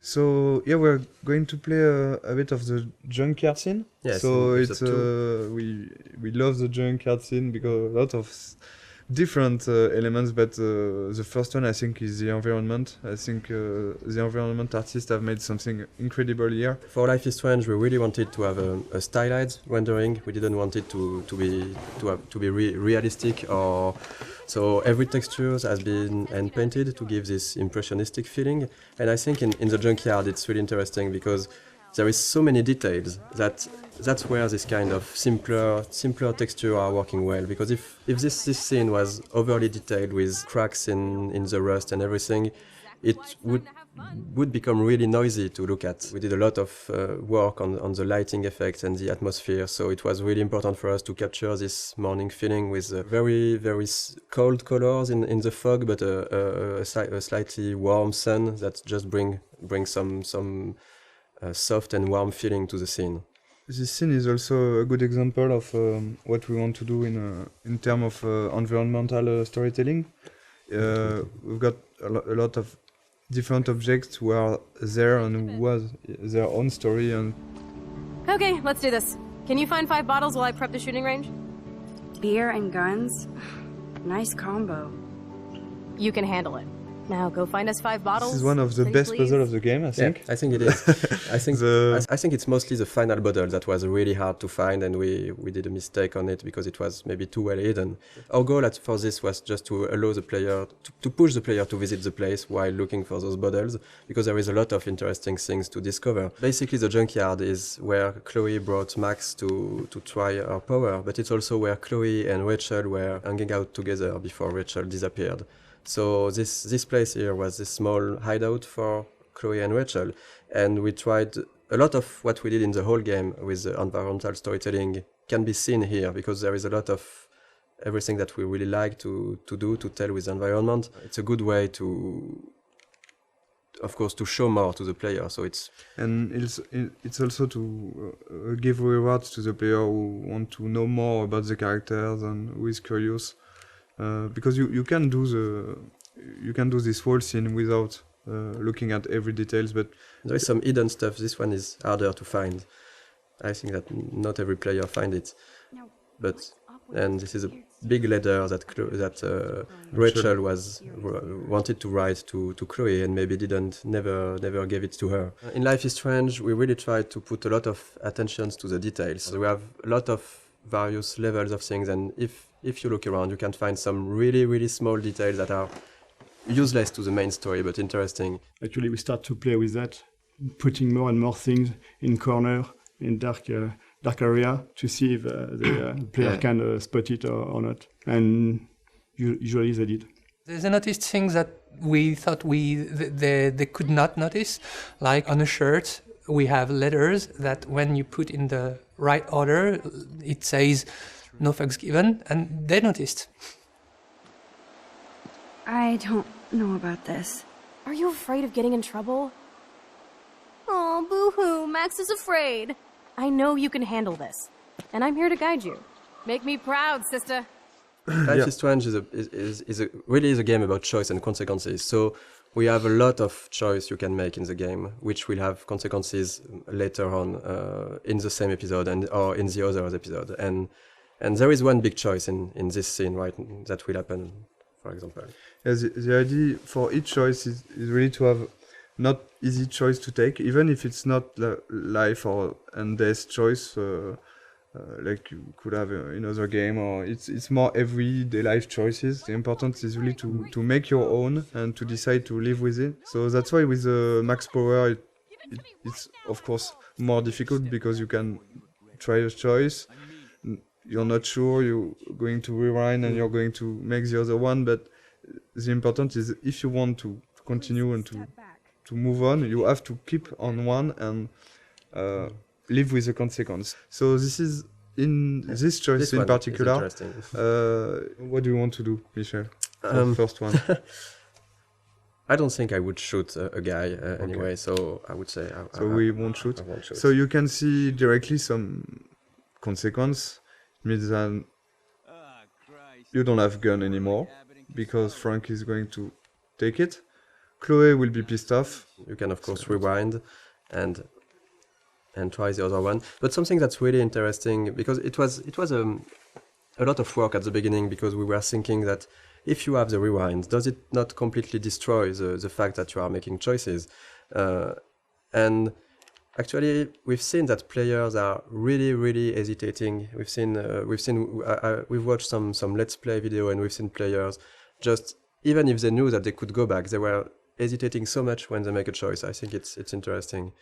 So yeah, we're going to play a bit of the Junkyard scene. Yes, So in it's episode we love the Junkyard scene because a lot of different elements, but the first one I think is the environment. I think the environment artists have made something incredible here. For Life is Strange, we really wanted to have a stylized rendering. We didn't want it to be realistic, or so every texture has been hand painted to give this impressionistic feeling. And I think in the Junkyard it's really interesting because there is so many details that's where this kind of simpler texture are working well. Because if this scene was overly detailed with cracks in the rust and everything, it would become really noisy to look at. We did a lot of work on the lighting effects and the atmosphere, so it was really important for us to capture this morning feeling with very cold colors in the fog, but a slightly warm sun that just bring some soft and warm feeling to the scene. This scene is also a good example of what we want to do in terms of environmental storytelling. We've got a lot of different objects who are there and who has their own story. And Okay, let's do this. Can you find 5 bottles while I prep the shooting range? Beer and guns? Nice combo. You can handle it. Now go find us 5 bottles. This is one of the pretty best please. puzzles of the game, I think. Yeah, I think it is. I think it's mostly the final bottle that was really hard to find, and we did a mistake on it because it was maybe too well hidden. Our goal for this was just to allow the player to push the player to visit the place while looking for those bottles, because there is a lot of interesting things to discover. Basically, the Junkyard is where Chloe brought Max to try her power, but it's also where Chloe and Rachel were hanging out together before Rachel disappeared. So this place here was this small hideout for Chloe and Rachel, and we tried a lot of what we did in the whole game with the environmental storytelling can be seen here, because there is a lot of everything that we really like to tell with the environment. It's a good way of course, to show more to the player. So it's also to give rewards to the player who want to know more about the characters and who is curious. Because you can do this whole scene without looking at every details, but there is some hidden stuff. This one is harder to find. I think that not every player find it. And this is a big letter that Rachel wanted to write to Chloe and maybe never gave it to her. In Life is Strange, we really tried to put a lot of attention to the details. So we have a lot of various levels of things, and if you look around, you can find some really small details that are useless to the main story, but interesting. Actually, we start to play with that, putting more and more things in corner, in dark area, to see if the player can spot it or not. And usually they did. They noticed things that we thought they could not notice, like on a shirt. We have letters that when you put in the right order, it says no fucks given, and they noticed. I don't know about this. Are you afraid of getting in trouble? Oh, boo-hoo, Max is afraid. I know you can handle this, and I'm here to guide you. Make me proud, sister. Life is Strange is a game about choice and consequences. So we have a lot of choice you can make in the game, which will have consequences later on in the same episode or in the other episode. And there is one big choice in this scene, right, that will happen, for example. Yeah, the idea for each choice is really to have not easy choice to take, even if it's not life or and death choice, like you could have in other game, or it's more everyday life choices. The important is really to make your own and to decide to live with it. So that's why with the max power, it's of course more difficult because you can try a choice. You're not sure, you're going to rewind and you're going to make the other one, but the important is if you want to continue and to move on, you have to keep on one and live with the consequence. So this is in this choice in particular. What do you want to do, Michel? The first one. I don't think I would shoot a guy anyway, so I would say... we won't shoot? I won't shoot. So you can see directly some consequence. It means that you don't have gun anymore, because Frank is going to take it. Chloe will be pissed off. You can of course rewind and try the other one. But something that's really interesting, because it was a lot of work at the beginning, because we were thinking that if you have the rewind, does it not completely destroy the fact that you are making choices? And actually, we've seen that players are really hesitating. We've watched some Let's Play video, and we've seen players just, even if they knew that they could go back, they were hesitating so much when they make a choice. I think it's interesting.